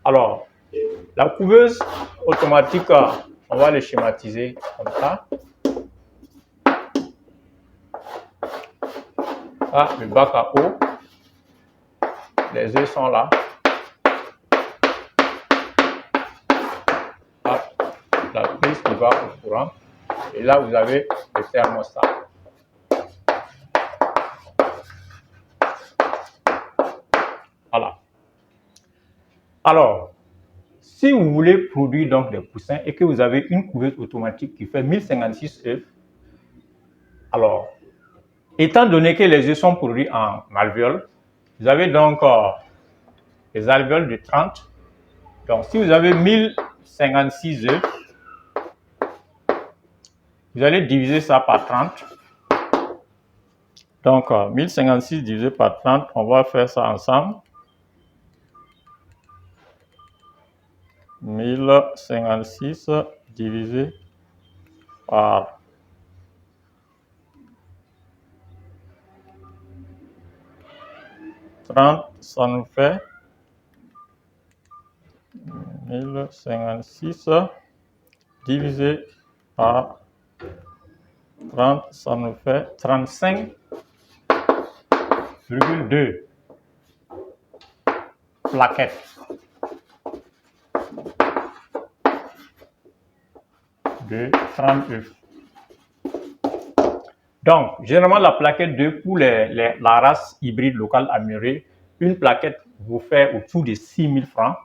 Alors, la couveuse automatique, on va le schématiser comme ça. Ah, le bac à eau. Les œufs sont là. Ah, la prise qui va au courant. Et là, vous avez le thermostat. Voilà. Alors, si vous voulez produire donc des poussins et que vous avez une couveuse automatique qui fait 1056 œufs, alors, étant donné que les œufs sont produits en alvéoles, vous avez donc les alvéoles de 30. Donc, si vous avez 1056 œufs, vous allez diviser ça par 30. Donc, 1056 divisé par 30, on va faire ça ensemble. 1056 divisé par 30, ça nous fait 1056 divisé par 30, ça nous fait 35,2 plaquettes de 30 œufs. Donc, généralement, la plaquette 2 pour la race hybride locale améliorée, une plaquette vous fait autour de 6 000 francs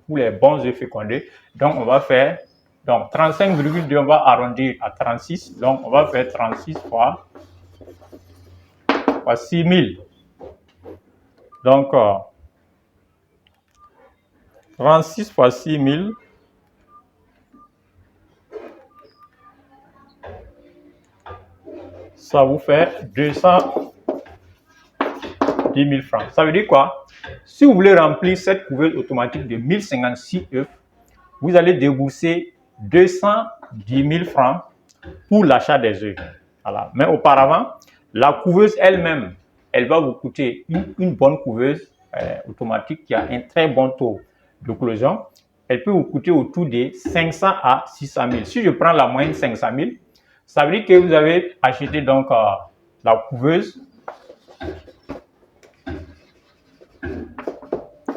pour les bons œufs fécondés. Donc, on va faire 35,2, on va arrondir à 36. Donc, on va faire 36 fois 6 000. Donc, 36 fois 6 000. Ça vous fait 210 000 francs. Ça veut dire quoi? Si vous voulez remplir cette couveuse automatique de 1056 œufs, vous allez débourser 210 000 francs pour l'achat des œufs. Voilà. Mais auparavant, la couveuse elle-même, elle va vous coûter une bonne couveuse automatique qui a un très bon taux d'éclosion. Elle peut vous coûter autour de 500 à 600 000. Si je prends la moyenne 500 000, ça veut dire que vous avez acheté donc la couveuse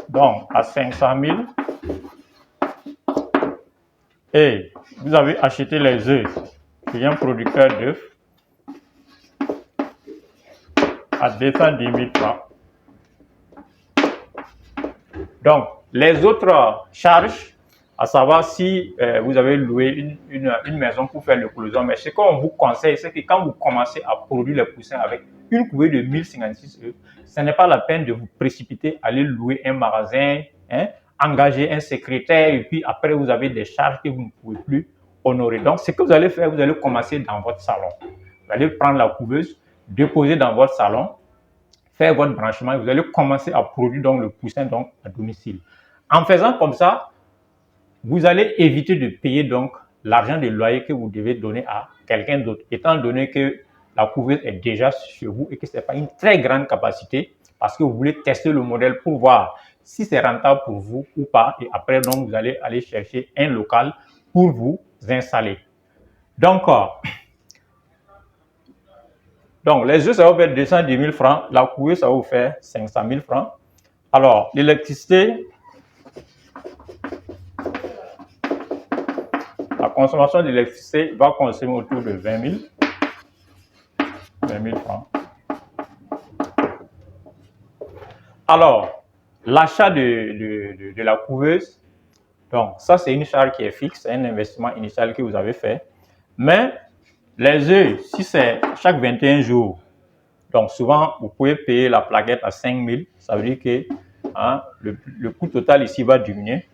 donc à 500 000 et vous avez acheté les œufs chez un producteur d'œufs à 210 000 francs. Donc, les autres charges, à savoir si vous avez loué une maison pour faire l'éclosion, mais ce qu'on vous conseille, c'est que quand vous commencez à produire les poussins avec une couvée de 1056 œufs, ce n'est pas la peine de vous précipiter, aller louer un magasin, engager un secrétaire, et puis après vous avez des charges que vous ne pouvez plus honorer. Donc, ce que vous allez faire, vous allez commencer dans votre salon. Vous allez prendre la couveuse, déposer dans votre salon, faire votre branchement et vous allez commencer à produire donc le poussin donc à domicile. En faisant comme ça, vous allez éviter de payer donc l'argent de loyer que vous devez donner à quelqu'un d'autre, étant donné que la couveuse est déjà chez vous et que ce n'est pas une très grande capacité parce que vous voulez tester le modèle pour voir si c'est rentable pour vous ou pas. Et après, donc, vous allez aller chercher un local pour vous installer. Donc, les œufs, ça va vous faire 210 000 francs. La couveuse, ça va vous faire 500 000 francs. Alors, l'électricité, la consommation d'électricité va consommer autour de 20 000 francs. Alors, l'achat de la couveuse, donc ça c'est une charge qui est fixe, c'est un investissement initial que vous avez fait. Mais les œufs, si c'est chaque 21 jours, donc souvent vous pouvez payer la plaquette à 5 000, ça veut dire que le coût total ici va diminuer.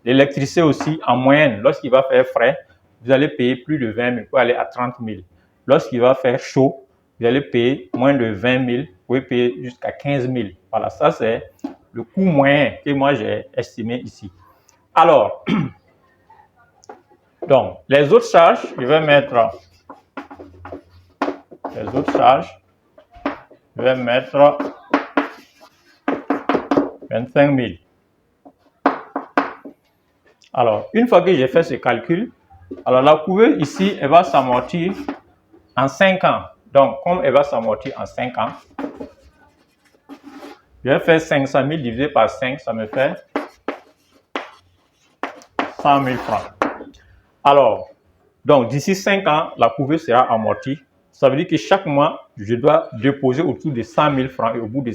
L'électricité aussi, en moyenne, lorsqu'il va faire frais, vous allez payer plus de 20 000, pour aller à 30 000. Lorsqu'il va faire chaud, vous allez payer moins de 20 000, vous pouvez payer jusqu'à 15 000. Voilà, ça c'est le coût moyen que moi j'ai estimé ici. Alors, donc, les autres charges, je vais mettre 25 000. Alors, une fois que j'ai fait ce calcul, alors la couveuse ici, elle va s'amortir en 5 ans. Donc, comme elle va s'amortir en 5 ans, je vais faire 500 000 divisé par 5, ça me fait 100 000 francs. Alors, donc d'ici 5 ans, la couveuse sera amortie. Ça veut dire que chaque mois, je dois déposer autour de 100 000 francs et au bout de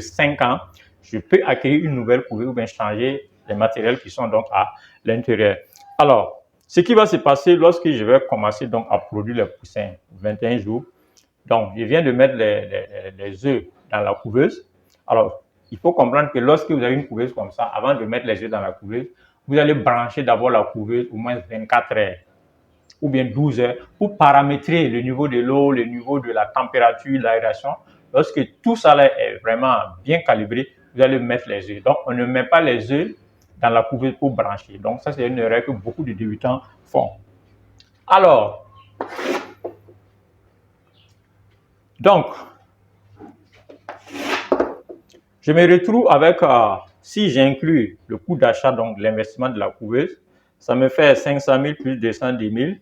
5 ans, je peux acquérir une nouvelle couveuse ou bien changer les matériels qui sont donc à l'intérieur. Alors, ce qui va se passer lorsque je vais commencer donc à produire les poussins 21 jours, donc je viens de mettre les œufs dans la couveuse. Alors, il faut comprendre que lorsque vous avez une couveuse comme ça, avant de mettre les œufs dans la couveuse, vous allez brancher d'abord la couveuse au moins 24 heures ou bien 12 heures pour paramétrer le niveau de l'eau, le niveau de la température, l'aération. Lorsque tout ça là est vraiment bien calibré, vous allez mettre les œufs. Donc, on ne met pas les œufs dans la couveuse pour brancher. Donc, ça, c'est une erreur que beaucoup de débutants font. Alors, donc, je me retrouve avec, si j'inclus le coût d'achat, donc l'investissement de la couveuse, ça me fait 500 000 plus 210 000,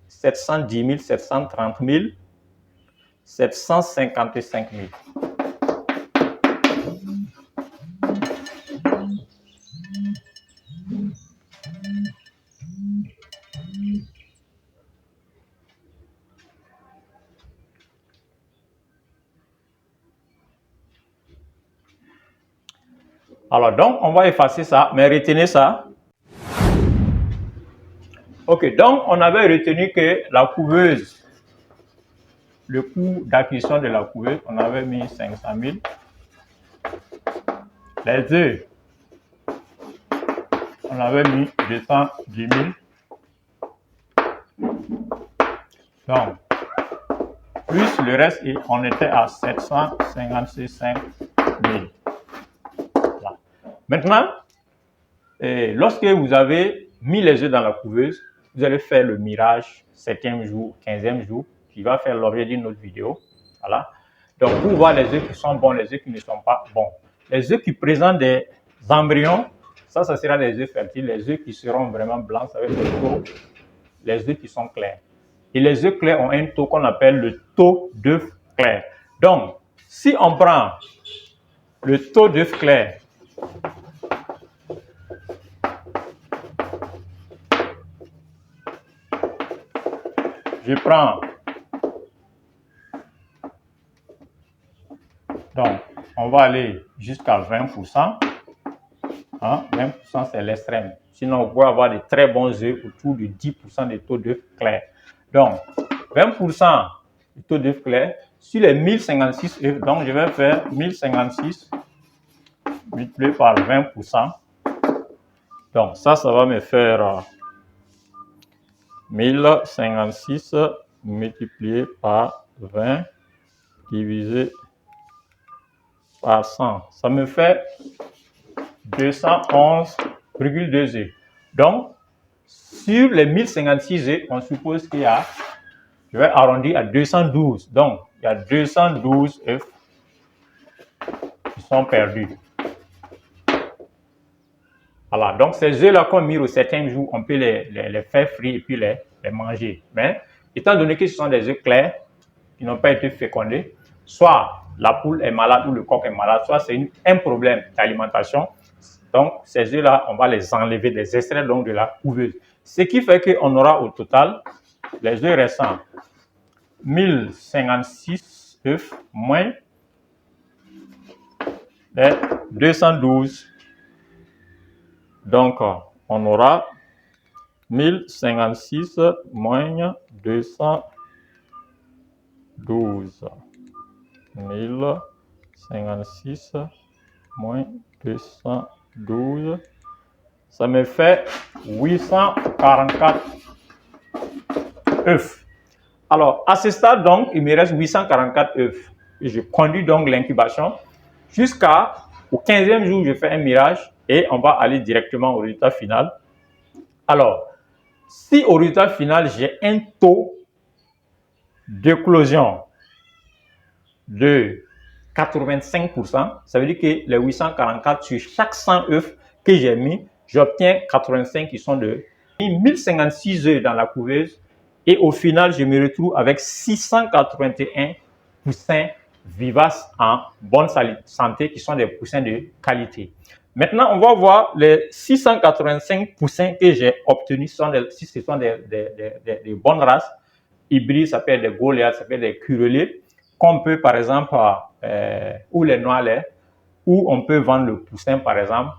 710 000, 730 000, 755 000. Alors, donc, on va effacer ça, mais retenez ça. Ok, donc, on avait retenu que la couveuse, le coût d'acquisition de la couveuse, on avait mis 500 000. Les œufs, on avait mis 210 000. Donc, plus le reste, on était à 755 000. Voilà. Maintenant, lorsque vous avez mis les œufs dans la couveuse, vous allez faire le mirage 7e jour, 15e jour, qui va faire l'objet d'une autre vidéo. Voilà. Donc, pour voir les œufs qui sont bons, les œufs qui ne sont pas bons. Les œufs qui présentent des embryons, ça sera les œufs fertiles. Les œufs qui seront vraiment blancs, ça va être les œufs qui sont clairs. Et les œufs clairs ont un taux qu'on appelle le taux d'œuf clair. Donc, si on prend le taux d'œuf clair, je prends, donc, on va aller jusqu'à 20%. Hein, 20% c'est l'extrême. Sinon, vous pouvez avoir de très bons œufs autour de 10% de taux d'œuf clair. Donc, 20% du taux d'œuf clair sur les 1056 œufs. Donc, je vais faire 1056 multiplié par 20%. Donc, ça va me faire 1056 multiplié par 20 divisé par 100. Ça me fait 211,2 œufs. Donc, sur les 1056 œufs, on suppose qu'il y a, je vais arrondir à 212. Donc, il y a 212 œufs qui sont perdus. Voilà, donc ces œufs-là qu'on met au 7e jour, on peut les faire frire et puis les manger. Mais étant donné que ce sont des œufs clairs qui n'ont pas été fécondés, soit la poule est malade ou le coq est malade, soit c'est un problème d'alimentation. Donc, ces œufs-là, on va les enlever, les extraire donc de la couveuse. Ce qui fait qu'on aura au total les œufs restants 1056 œufs moins les 212. Donc, on aura 1056 moins 212. 1056 moins 212. Ça me fait 844 œufs. Alors, à ce stade, donc, il me reste 844 œufs. Et je conduis donc l'incubation jusqu'au 15e jour, je fais un mirage et on va aller directement au résultat final. Alors, si au résultat final, j'ai un taux d'éclosion de 85%, ça veut dire que les 844 sur chaque 100 œufs que j'ai mis, j'obtiens 85 qui sont de 1056 œufs dans la couveuse et au final, je me retrouve avec 681 poussins vivaces en bonne santé qui sont des poussins de qualité. Maintenant, on va voir les 685 poussins que j'ai obtenus. Si ce sont des bonnes races hybrides, ça peut être des Goliaths, ça peut être des Curelés, qu'on peut par exemple, ou les Noirs, où on peut vendre le poussin par exemple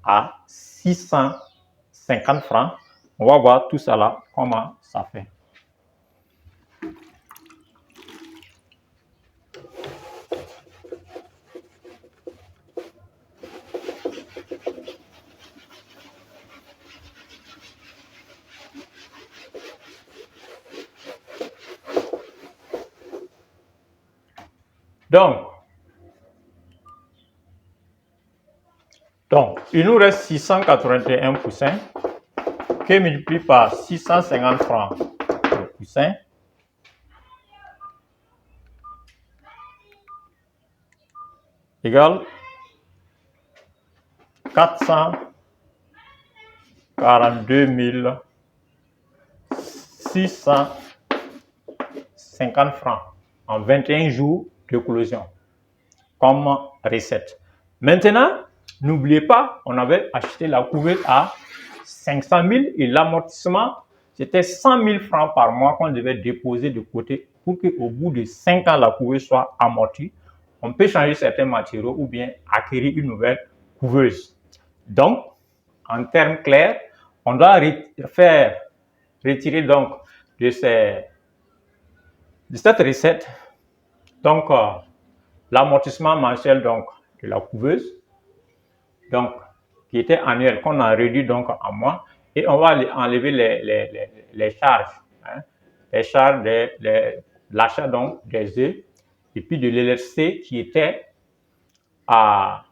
à 650 francs. On va voir tout ça là, comment ça fait. Donc, il nous reste 681 poussins que multiplie par 650 francs le poussin. Égale 442 650 francs en 21 jours de closion comme recette. Maintenant, n'oubliez pas, on avait acheté la couverte à 500 000 et l'amortissement, c'était 100 000 francs par mois qu'on devait déposer de côté pour qu'au bout de 5 ans, la couveuse soit amortie. On peut changer certains matériaux ou bien acquérir une nouvelle couveuse. Donc, en termes clairs, on doit retirer donc de cette recette donc l'amortissement mensuel donc de la couveuse, donc qui était annuel, qu'on a réduit donc en mois, et on va enlever les charges, les charges de l'achat donc des œufs et puis de l'électricité qui était à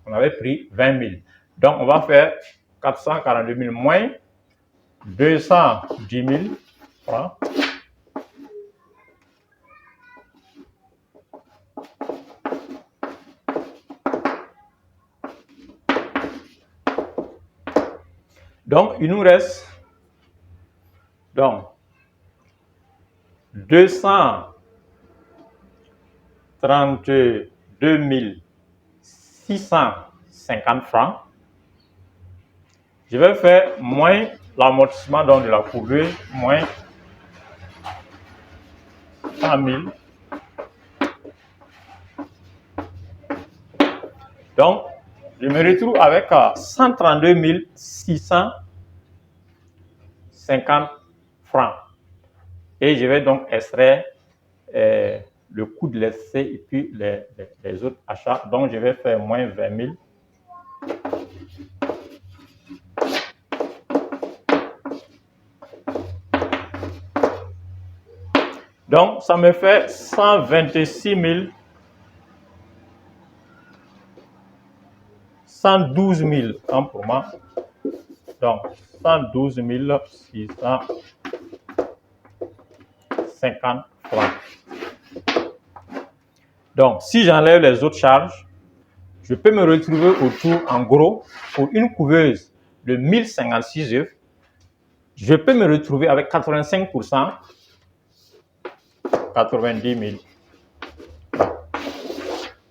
on avait pris 20 000. Donc on va faire 442 000 moins 210 000 francs. Donc, il nous reste donc 232 650 francs. Je vais faire moins l'amortissement de la couveuse, moins 100 000. Donc, je me retrouve avec 132 650 francs. Et je vais donc extraire le coût de l'essai et puis les autres achats. Donc, je vais faire moins 20 000. Donc, ça me fait 126 000. 112 000 ans pour moi. Donc, 112 650 francs. Donc, si j'enlève les autres charges, je peux me retrouver autour, en gros, pour une couveuse de 1056 œufs, je peux me retrouver avec 85%, 90 000,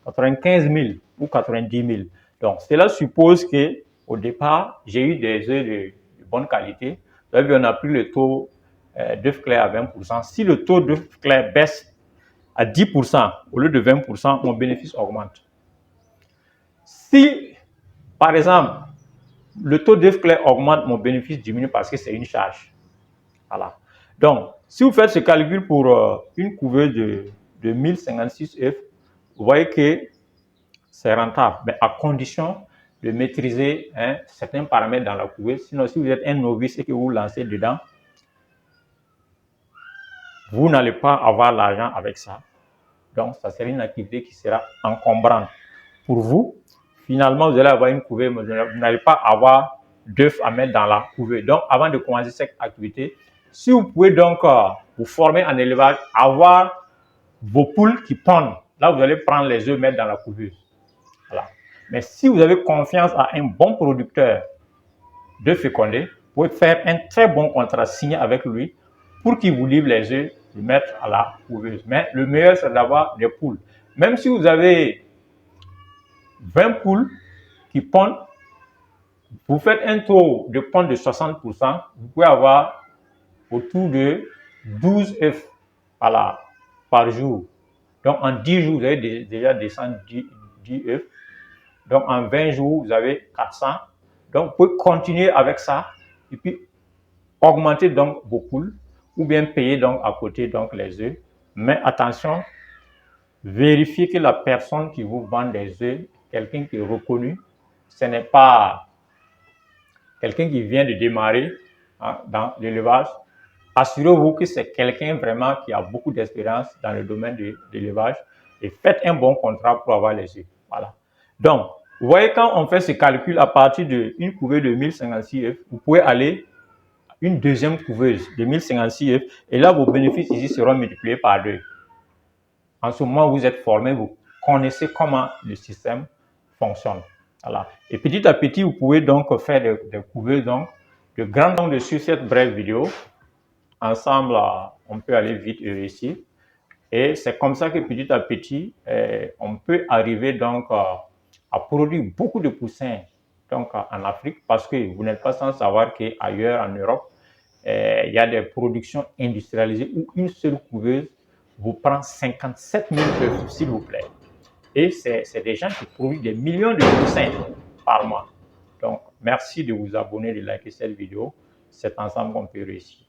95 000 ou 90 000. Donc, cela suppose qu'au départ, j'ai eu des œufs de bonne qualité. Donc, on a pris le taux d'œufs clairs à 20%. Si le taux d'œufs clairs baisse à 10% au lieu de 20%, mon bénéfice augmente. Si, par exemple, le taux d'œufs clairs augmente, mon bénéfice diminue parce que c'est une charge. Voilà. Donc, si vous faites ce calcul pour une couveuse de 1056 œufs, vous voyez que c'est rentable, mais à condition de maîtriser certains paramètres dans la couveuse. Sinon, si vous êtes un novice et que vous lancez dedans, vous n'allez pas avoir l'argent avec ça. Donc, ça sera une activité qui sera encombrante pour vous. Finalement, vous allez avoir une couveuse, mais vous n'allez pas avoir d'œufs à mettre dans la couveuse. Donc, avant de commencer cette activité, si vous pouvez donc vous former en élevage, avoir vos poules qui pondent, là, vous allez prendre les œufs, mettre dans la couveuse. Voilà. Mais si vous avez confiance à un bon producteur de fécondés, vous pouvez faire un très bon contrat signé avec lui pour qu'il vous livre les œufs, le mettre à la couveuse. Mais le meilleur, c'est d'avoir des poules. Même si vous avez 20 poules qui pondent, vous faites un taux de ponte de 60%, vous pouvez avoir autour de 12 œufs par jour. Donc, en 10 jours, vous avez déjà descendu 10 œufs. Donc, en 20 jours, vous avez 400. Donc, vous pouvez continuer avec ça et puis augmenter donc vos poules ou bien payer donc à côté donc les œufs. Mais attention, vérifiez que la personne qui vous vend des œufs, quelqu'un qui est reconnu, ce n'est pas quelqu'un qui vient de démarrer dans l'élevage. Assurez-vous que c'est quelqu'un vraiment qui a beaucoup d'expérience dans le domaine de l'élevage et faites un bon contrat pour avoir les œufs. Voilà. Donc, vous voyez, quand on fait ce calcul à partir d'une couvée de 1056 œufs, vous pouvez aller à une deuxième couveuse de 1056 œufs et là, vos bénéfices ici seront multipliés par 2. En ce moment, vous êtes formé, vous connaissez comment le système fonctionne. Voilà. Et petit à petit, vous pouvez donc faire des couveuses donc, de grands nombres sur cette brève vidéo. Ensemble, on peut aller vite et réussir. Et c'est comme ça que petit à petit, on peut arriver donc à produire beaucoup de poussins donc, en Afrique, parce que vous n'êtes pas sans savoir qu'ailleurs en Europe, il y a des productions industrialisées où une seule couveuse vous prend 57 000 œufs, s'il vous plaît. Et c'est des gens qui produisent des millions de poussins par mois. Donc, merci de vous abonner, de liker cette vidéo. C'est ensemble qu'on peut réussir.